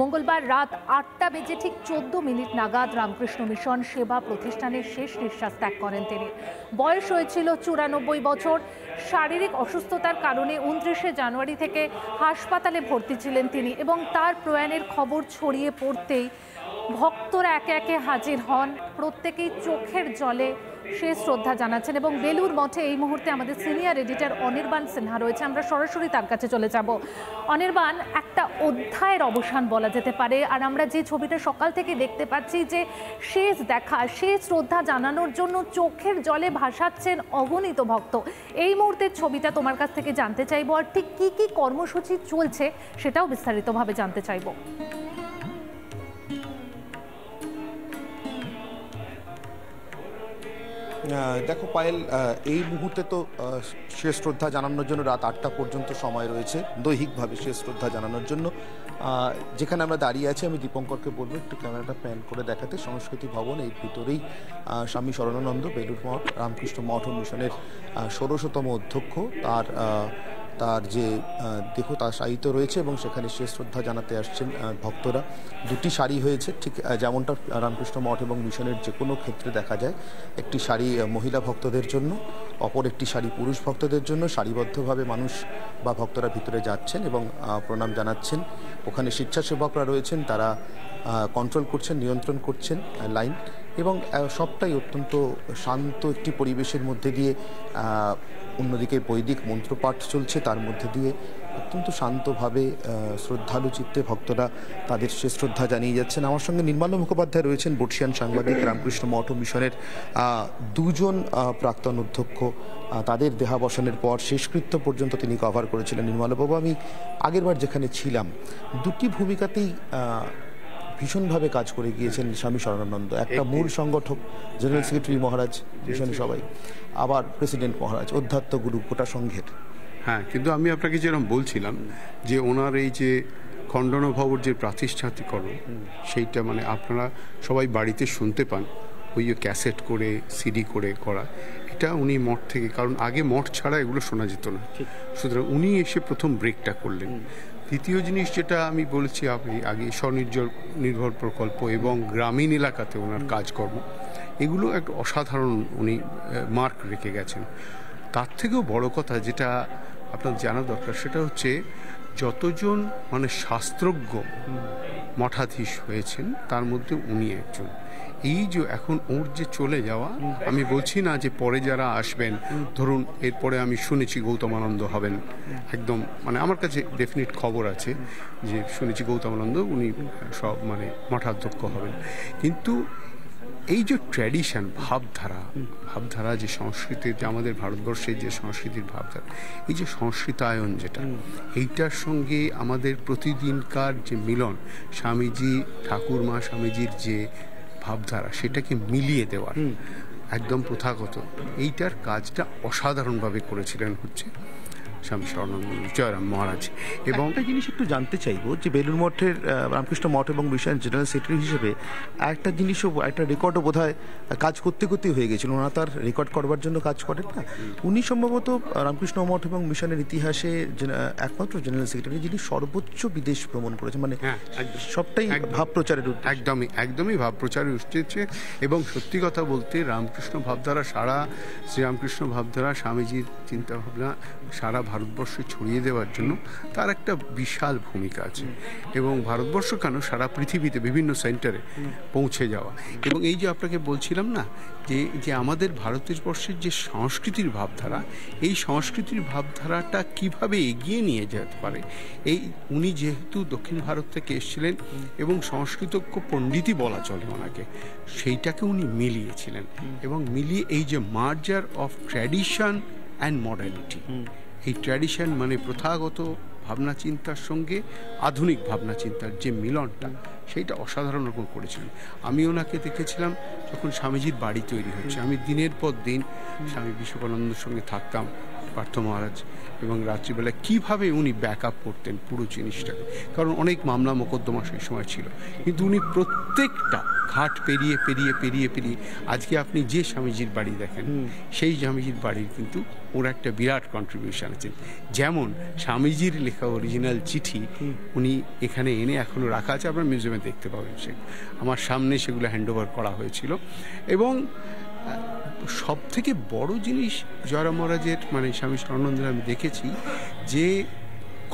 মঙ্গলবার রাত ৮টা বেজে ঠিক ১৪ মিনিট নাগাদ রামকৃষ্ণ মিশন সেবা প্রতিষ্ঠানের শেষ নিঃশ্বাস ত্যাগ করেন তিনি। বয়স হয়েছিল ৯৪ বছর। শারীরিক অসুস্থতার কারণে ২৯শে জানুয়ারি থেকে হাসপাতালে ভর্তি ছিলেন তিনি এবং তার প্রয়াণের খবর ছড়িয়ে পড়তেই ভক্তরা একে একে হাজির হন। প্রত্যেকেই চোখের জলে শেষ শ্রদ্ধা জানাচ্ছেন এবং বেলুর মঠে এই মুহূর্তে আমাদের সিনিয়র এডিটর অনির্বাণ সিনহা রয়েছে। আমরা সরাসরি তার কাছে চলে যাব। অনির্বাণ, একটা অধ্যায়ের অবসান বলা যেতে পারে, আর আমরা যে ছবিটা সকাল থেকে দেখতে পাচ্ছি যে শেষ দেখা, শেষ শ্রদ্ধা জানানোর জন্য চোখের জলে ভাসাচ্ছেন অগণিত ভক্ত। এই মুহূর্তের ছবিটা তোমার কাছ থেকে জানতে চাইবো, আর ঠিক কি কি কর্মসূচি চলছে সেটাও বিস্তারিতভাবে জানতে চাইবো। দেখো পায়েল, এই মুহূর্তে তো শেষ শ্রদ্ধা জানানোর জন্য রাত ৮টা পর্যন্ত সময় রয়েছে দৈহিকভাবে শেষ শ্রদ্ধা জানানোর জন্য। যেখানে আমরা দাঁড়িয়ে আছি, আমি দীপঙ্করকে বলবো একটু ক্যামেরাটা প্যান করে দেখাতে। সংস্কৃতি ভবন, এই ভিতরেই স্বামী শরণানন্দ বেলুর মঠ রামকৃষ্ণ মঠ ও মিশনের ১৬০তম অধ্যক্ষ, তার যে দেহ তার শায়িত রয়েছে এবং সেখানে শেষ শ্রদ্ধা জানাতে আসছেন ভক্তরা। দুটি সারি হয়েছে, ঠিক যেমনটা রামকৃষ্ণ মঠ এবং মিশনের যে কোনো ক্ষেত্রে দেখা যায়। একটি সারি মহিলা ভক্তদের জন্য, অপর একটি সারি পুরুষ ভক্তদের জন্য। সারিবদ্ধভাবে মানুষ বা ভক্তরা ভিতরে যাচ্ছেন এবং প্রণাম জানাচ্ছেন। ওখানে স্বেচ্ছাসেবকরা রয়েছেন, তারা কন্ট্রোল করছেন, নিয়ন্ত্রণ করছেন লাইন, এবং সবটাই অত্যন্ত শান্ত একটি পরিবেশের মধ্যে দিয়ে। অন্যদিকে বৈদিক মন্ত্রপাঠ চলছে, তার মধ্যে দিয়ে অত্যন্ত শান্তভাবে শ্রদ্ধালু চিত্তে ভক্তরা তাদের শেষ শ্রদ্ধা জানিয়ে যাচ্ছেন। আমার সঙ্গে নির্মল মুখোপাধ্যায় রয়েছেন, বর্ষিয়ান সাংবাদিক, রামকৃষ্ণ মঠ ও মিশনের দুজন প্রাক্তন অধ্যক্ষ। তাদের দেহাবসানের পর শেষকৃত্য পর্যন্ত তিনি কভার করেছিলেন। নির্মলবাবু, আমি আগেরবার যেখানে ছিলাম, দুটি ভূমিকাতেই ভীষণভাবে কাজ করে গিয়েছেন স্বামী শরণানন্দ। একটা মূল সংগঠক, জেনারেল সেক্রেটারি মহারাজ মিশনের সবাই, আবার প্রেসিডেন্ট মহারাজ, অধ্যাত্ম গুরু গোটা সংঘের। হ্যাঁ, কিন্তু আমি আপনাকে যেরকম বলছিলাম যে ওনার এই যে খণ্ডনভবর যে প্রাতিষ্ঠাতিকরণ, সেইটা মানে আপনারা সবাই বাড়িতে শুনতে পান, ওই ক্যাসেট করে সিডি করে করা, এটা উনি মঠ থেকে, কারণ আগে মঠ ছাড়া এগুলো শোনা যেত না, সুতরাং উনি এসে প্রথম ব্রেকটা করলেন। দ্বিতীয় জিনিস যেটা আমি বলেছি আপনি আগে, স্বনির্ভর নির্ভর প্রকল্প এবং গ্রামীণ এলাকাতে ওনার কাজকর্ম, এগুলো একটা অসাধারণ উনি মার্ক রেখে গেছেন। তার থেকেও বড় কথা যেটা আপনার জানা দরকার, সেটা হচ্ছে যতজন মানে শাস্ত্রজ্ঞ মঠাধীশ হয়েছেন তার মধ্যে উনি একজন। এই যে এখন ওর যে চলে যাওয়া, আমি বলছি না যে পরে যারা আসবেন, ধরুন এরপরে আমি শুনেছি গৌতমানন্দ হবেন, একদম মানে আমার কাছে ডেফিনিট খবর আছে যে শুনেছি গৌতমানন্দ উনি সব মানে মঠাধ্যক্ষ হবেন। কিন্তু এই যে ট্র্যাডিশন, ভাবধারা যে সংস্কৃতির, যে আমাদের ভারতবর্ষের যে সংস্কৃতির ভাবধারা, এই যে সংস্কৃতায়ন যেটা, এইটার সঙ্গে আমাদের প্রতিদিনকার যে মিলন, স্বামীজি ঠাকুরমা স্বামীজির যে ভাবধারা, সেটাকে মিলিয়ে দেওয়ার একদম প্রথাগত এইটার কাজটা অসাধারণভাবে করেছিলেন হচ্ছে স্বামী শরণানন্দ জয়রাম মহারাজ। এবং একটা জিনিস একটু জানতে চাইবো যে বেলুর মঠের রামকৃষ্ণ মঠ এবং মিশনের জেনারেল সেক্রেটারি হিসেবে একটা জিনিসও, একটা রেকর্ডও বোধহয় কাজ করতে করতেই হয়ে গেছিল। ওনারা তার রেকর্ড করবার জন্য কাজ করেন না। উনি সম্ভবত রামকৃষ্ণ মঠ এবং মিশনের ইতিহাসে একমাত্র জেনারেল সেক্রেটারি যিনি সর্বোচ্চ বিদেশ ভ্রমণ করেছেন, মানে সবটাই ভাব প্রচারের, একদমই ভাব প্রচারের উঠেছে। এবং সত্যি কথা বলতে রামকৃষ্ণ ভাবধারা, শ্রীরামকৃষ্ণ ভাবধারা, স্বামীজির চিন্তাভাবনা সারা ভারতবর্ষে ছড়িয়ে দেওয়ার জন্য তার একটা বিশাল ভূমিকা আছে। এবং ভারতবর্ষ কেন, সারা পৃথিবীতে বিভিন্ন সেন্টারে পৌঁছে যাওয়া। এবং এই যে আপনাকে বলছিলাম না যে আমাদের ভারতবর্ষের যে সংস্কৃতির ভাবধারা, এই সংস্কৃতির ভাবধারাটা কিভাবে এগিয়ে নিয়ে যেতে পারে, এই উনি যেহেতু দক্ষিণ ভারত থেকে এসেছিলেন এবং সংস্কৃতজ্ঞ পণ্ডিতই বলা চলে ওনাকে, সেইটাকে উনি মিলিয়েছিলেন। এবং মিলিয়ে এই যে মার্জার অফ ট্র্যাডিশন অ্যান্ড মডার্নিটি, এই ট্র্যাডিশন মানে প্রথাগত ভাবনা চিন্তার সঙ্গে আধুনিক ভাবনা চিন্তার যে মিলনটা, সেইটা অসাধারণ রকম করেছিলেন। আমি ওনাকে দেখেছিলাম যখন স্বামীজির বাড়ি তৈরি হচ্ছে, আমি দিনের পর দিন স্বামী বিবেকানন্দের সঙ্গে থাকতাম, পার্থ মহারাজ, এবং রাত্রিবেলা কীভাবে উনি ব্যাক আপ করতেন পুরো জিনিসটাকে, কারণ অনেক মামলা মোকদ্দমা সেই সময় ছিল, কিন্তু উনি প্রত্যেকটা ঘাট পেরিয়ে পেরিয়ে পেরিয়ে পেরিয়ে আজকে আপনি যে স্বামীজির বাড়ি দেখেন সেই স্বামীজির বাড়ির কিন্তু ওর একটা বিরাট কন্ট্রিবিউশন আছে। যেমন স্বামীজির লেখা অরিজিনাল চিঠি উনি এখানে এনে এখনও রাখা আছে, আপনার মিউজিয়ামে দেখতে পাবেন, সে আমার সামনে সেগুলো হ্যান্ডওভার করা হয়েছিল। এবং সব থেকে বড় জিনিস জয়রাম মহারাজের মানে স্বামী শরণানন্দের আমি দেখেছি যে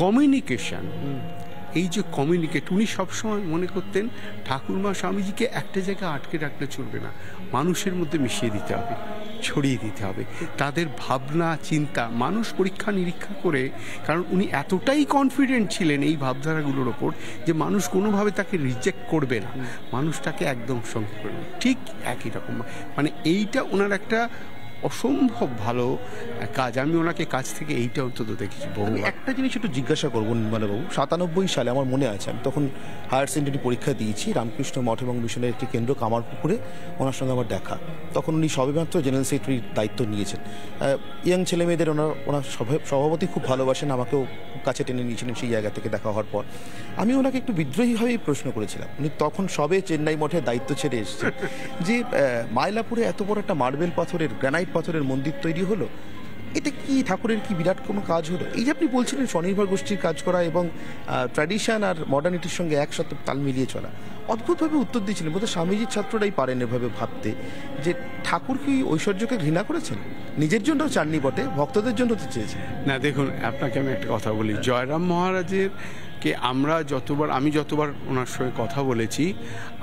কমিউনিকেশন, এই যে কমিউনিকেট, উনি সবসময় মনে করতেন ঠাকুরমা স্বামীজিকে একটা জায়গায় আটকে রাখলে চলবে না, মানুষের মধ্যে মিশিয়ে দিতে হবে, ছড়িয়ে দিতে হবে তাদের ভাবনা চিন্তা, মানুষ পরীক্ষা নিরীক্ষা করে, কারণ উনি এতটাই কনফিডেন্ট ছিলেন এই ভাবধারাগুলোর ওপর যে মানুষ কোনোভাবে তাকে রিজেক্ট করবে না, মানুষ তাকে একদম সঙ্গে করবে, ঠিক একই রকম। মানে এইটা ওনার একটা অসম্ভব ভালো কাজ, আমি ওনাকে কাছ থেকে এইটা অন্তত দেখেছি। আমি একটা জিনিস একটু জিজ্ঞাসা করবো নির্মলবাবু, 97 সালে আমার মনে আছে আমি তখন হায়ার সেকেন্ডারি পরীক্ষা দিয়েছি, রামকৃষ্ণ মঠ এবং মিশনের একটি কেন্দ্র কামারপুকুরে ওনার সঙ্গে আমার দেখা, তখন উনি সবেমাত্র জেনারেল সেক্রেটারির দায়িত্ব নিয়েছেন। ইয়াং ছেলে মেয়েদের ওনার সভাপতি খুব ভালোবাসেন, আমাকেও কাছে টেনে নিয়েছিলেন সেই জায়গা থেকে দেখা হওয়ার পর। আমি ওনাকে একটু বিদ্রোহীভাবেই প্রশ্ন করেছিলাম, উনি তখন সবে চেন্নাই মঠের দায়িত্ব ছেড়ে এসেছেন, যে মাইলাপুরে এত বড় একটা মার্বেল পাথরের গ্রানাইট পাথরের মন্দির তৈরি হলো, এটা কি ঠাকুরের কি বিরাট কোনো কাজ হলো? এই যে আপনি বলছিলেন স্বনির্ভর গোষ্ঠীর কাজ করা এবং ট্র্যাডিশন আর মডার্নিটির সঙ্গে একসাথে তাল মিলিয়ে চলা, অদ্ভুতভাবে উত্তর দিয়েছিলেন। বোধহয় স্বামীজির ছাত্ররাই পারেন এভাবে ভাবতে যে ঠাকুর কি ঐশ্বর্যকে ঘৃণা করেছেন, নিজের জন্য চাননি বটে, ভক্তদের জন্য তো চেয়েছেন। না দেখুন, আপনাকে আমি একটা কথা বলি, জয়রাম মহারাজের কে আমি যতবার ওনার সঙ্গে কথা বলেছি,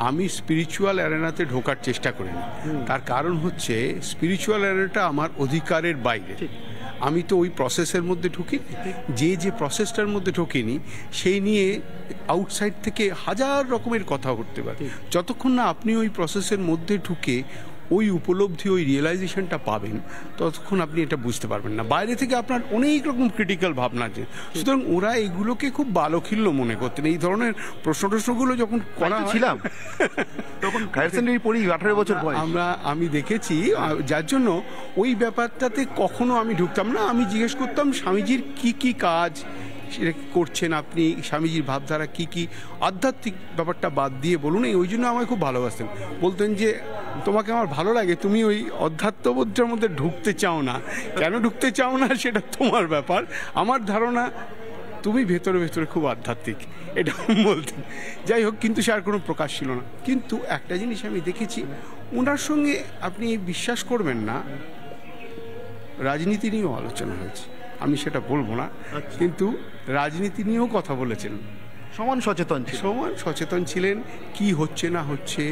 আমি স্পিরিচুয়াল অ্যারেনাতে ঢোকার চেষ্টা করিনি। তার কারণ হচ্ছে স্পিরিচুয়াল অ্যারেনাটা আমার অধিকারের বাইরে, আমি তো ওই প্রসেসের মধ্যে ঢুকিনি, যে প্রসেসটার মধ্যে ঢুকিনি সেই নিয়ে আউটসাইড থেকে হাজার রকমের কথা করতে পারে, যতক্ষণ না আপনি ওই প্রসেসের মধ্যে ঢুকে ওই উপলব্ধি, ওই রিয়েলাইজেশনটা পাবেন, ততক্ষণ আপনি এটা বুঝতে পারবেন না। বাইরে থেকে আপনার অনেক রকম ক্রিটিক্যাল ভাবনা আছে, সুতরাং ওরা এগুলোকে খুব বালখিল্য মনে করতেন। এই ধরনের প্রশ্নগুলো যখন করা ছিলাম তখন পড়ি 18 বছর আমি দেখেছি, যার জন্য ওই ব্যাপারটাতে কখনো আমি ঢুকতাম না। আমি জিজ্ঞেস করতাম স্বামীজির কি কাজ সেটা করছেন আপনি, স্বামীজির ভাবধারা কি আধ্যাত্মিক ব্যাপারটা বাদ দিয়ে বলুন। ওই জন্য আমায় খুব ভালোবাসতেন, বলতেন যে তোমাকে আমার ভালো লাগে, তুমি ওই অধ্যাত্মবোধটার মধ্যে ঢুকতে চাও না, কেন ঢুকতে চাও না সেটা তোমার ব্যাপার, আমার ধারণা তুমি ভেতরে ভেতরে খুব আধ্যাত্মিক, এটা বলতেন। যাই হোক, কিন্তু সে আর কোনো প্রকাশ ছিল না। কিন্তু একটা জিনিস আমি দেখেছি ওনার সঙ্গে, আপনি বিশ্বাস করবেন না, রাজনীতি নিয়েও আলোচনা হয়েছে, আমি সেটা বলবো না, কিন্তু রাজনীতি নিয়েও কথা বলেছেন। সমান সচেতন ছিলেন কি হচ্ছে না হচ্ছে।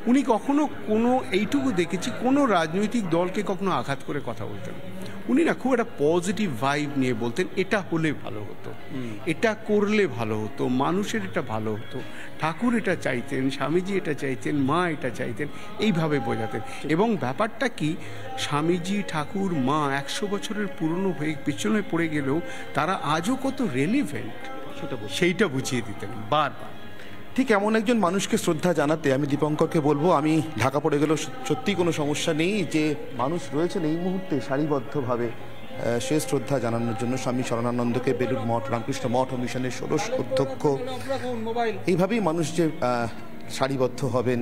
উনি কখনো এইটুকু দেখেছি, কোনো রাজনৈতিক দলকে কখনো আঘাত করে কথা বলতেন উনি না, খুব একটা পজিটিভ ভাইব নিয়ে বলতেন, এটা হলে ভালো হতো, এটা করলে ভালো হতো, মানুষের এটা ভালো হতো, ঠাকুর এটা চাইতেন, স্বামীজি এটা চাইতেন, মা এটা চাইতেন, এইভাবে বোঝাতেন। এবং ব্যাপারটা কি, স্বামীজি, ঠাকুর, মা 100 বছরের পুরনো হয়ে পিছনে পড়ে গেলেও তারা আজও কত রেলিভেন্ট সেইটা বুঝিয়ে দিতেন বারবার। ঠিক এমন একজন মানুষকে শ্রদ্ধা জানাতে আমি দীপঙ্করকে বলবো, আমি ঢাকা পড়ে গেলেও সত্যি কোনো সমস্যা নেই, যে মানুষ রয়েছেন এই মুহূর্তে সারিবদ্ধভাবে সে শ্রদ্ধা জানানোর জন্য স্বামী শরণানন্দকে, বেলুড় মঠ, রামকৃষ্ণ মঠ ও মিশনের ষোড়শ অধ্যক্ষ, এইভাবেই মানুষ যে সারিবদ্ধ হবেন,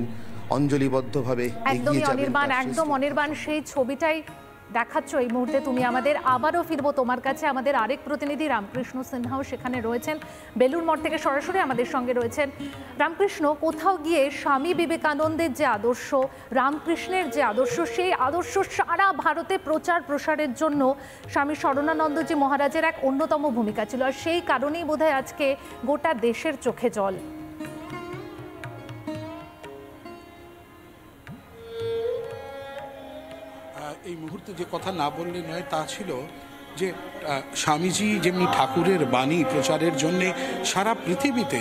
অঞ্জলিবদ্ধভাবে এগিয়ে যাবেন। একদম অনির্বাণ, সেই ছবিটাই দেখাচ্ছ এই মুহূর্তে তুমি আমাদের। আবারও ফিরবো তোমার কাছে, আমাদের আরেক প্রতিনিধি রামকৃষ্ণ সিনহাও সেখানে রয়েছেন, বেলুড় মঠ থেকে সরাসরি আমাদের সঙ্গে রয়েছেন। রামকৃষ্ণ, কোথাও গিয়ে স্বামী বিবেকানন্দের যে আদর্শ, রামকৃষ্ণের যে আদর্শ, সেই আদর্শ সারা ভারতে প্রচার প্রসারের জন্য স্বামী শরণানন্দজি মহারাজের এক অন্যতম ভূমিকা ছিল, আর সেই কারণেই বোধহয় আজকে গোটা দেশের চোখে জল। এই মুহূর্তে যে কথা না বললে নয় তা ছিল যে স্বামীজি যেমনি ঠাকুরের বাণী প্রচারের জন্যে সারা পৃথিবীতে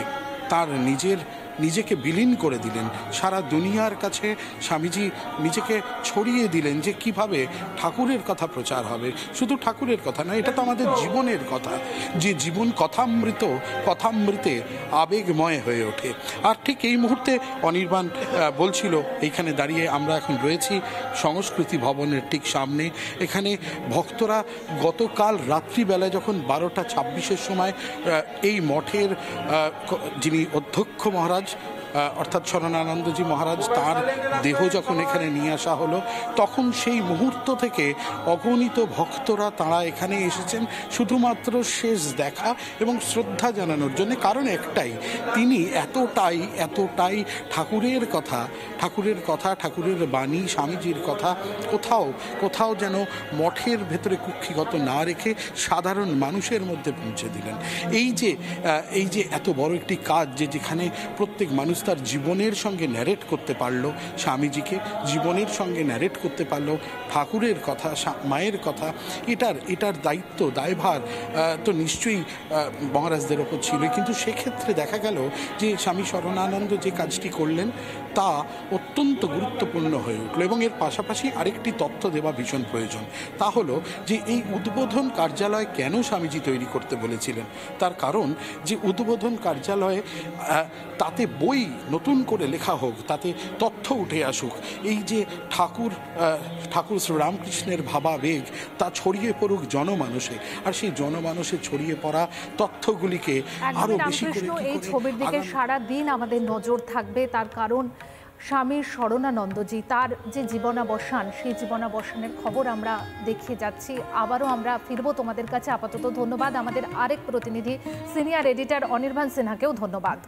তার নিজের নিজেকে বিলীন করে দিলেন, সারা দুনিয়ার কাছে স্বামীজি নিজেকে ছড়িয়ে দিলেন যে কিভাবে ঠাকুরের কথা প্রচার হবে। শুধু ঠাকুরের কথা নয়, এটা তো আমাদের জীবনের কথা, যে জীবন কথামৃতে আবেগময় হয়ে ওঠে। আর ঠিক এই মুহূর্তে অনির্বাণ বলছিল, এইখানে দাঁড়িয়ে আমরা এখন রয়েছি সংস্কৃতি ভবনের ঠিক সামনে। এখানে ভক্তরা গতকাল রাত্রিবেলায় যখন 12:26 সময় এই মঠের যিনি অধ্যক্ষ মহারাজ অর্থাৎ শরণানন্দজি মহারাজ, তার দেহ যখন এখানে নিয়ে আসা হলো, তখন সেই মুহূর্ত থেকে অগণিত ভক্তরা তারা এখানে এসেছেন শুধুমাত্র শেষ দেখা এবং শ্রদ্ধা জানানোর জন্য। কারণ একটাই, তিনি এতটাই ঠাকুরের কথা, ঠাকুরের বাণী, স্বামীজির কথা কোথাও যেন মঠের ভেতরে কুক্ষিগত না রেখে সাধারণ মানুষের মধ্যে পৌঁছে দিলেন। এই যে এত বড় একটি কাজ, যেখানে প্রত্যেক মানুষ তার জীবনের সঙ্গে ন্যারেট করতে পারলো স্বামীজিকে, জীবনের সঙ্গে ন্যারেট করতে পারলো ঠাকুরের কথা, মায়ের কথা, এটার দায়িত্ব দায়ভার তো নিশ্চয়ই মহারাজদের ওপর ছিল। কিন্তু সেক্ষেত্রে দেখা গেল যে স্বামী শরণানন্দ যে কাজটি করলেন তা অত্যন্ত গুরুত্বপূর্ণ হয়ে উঠল। এবং এর পাশাপাশি আরেকটি তথ্য দেওয়া ভীষণ প্রয়োজন, তা হলো যে এই উদ্বোধন কার্যালয় কেন স্বামীজি তৈরি করতে বলেছিলেন। তার কারণ যে উদ্বোধন কার্যালয়ে তাতে বই নতুন করে লেখা হোক, তাতে তথ্য উঠে আসুক, এই যে ঠাকুর শ্রীরামকৃষ্ণের ভাবাবেগ তা ছড়িয়ে পড়ুক জনমানসে, আর সেই জনমানসে ছড়িয়ে পড়া তথ্যগুলিকে আরো বেশি করে এই ছবির দিকে সারা দিন আমাদের নজর থাকবে। তার কারণ স্বামী শরণানন্দজি, তার যে জীবনাবসান, সেই জীবনাবসানের খবর আমরা দেখিয়ে যাচ্ছি। আবারও আমরা ফিরবো তোমাদের কাছে। আপাতত ধন্যবাদ আমাদের আরেক প্রতিনিধি সিনিয়র এডিটর অনির্বাণ সিনহাকেও ধন্যবাদ।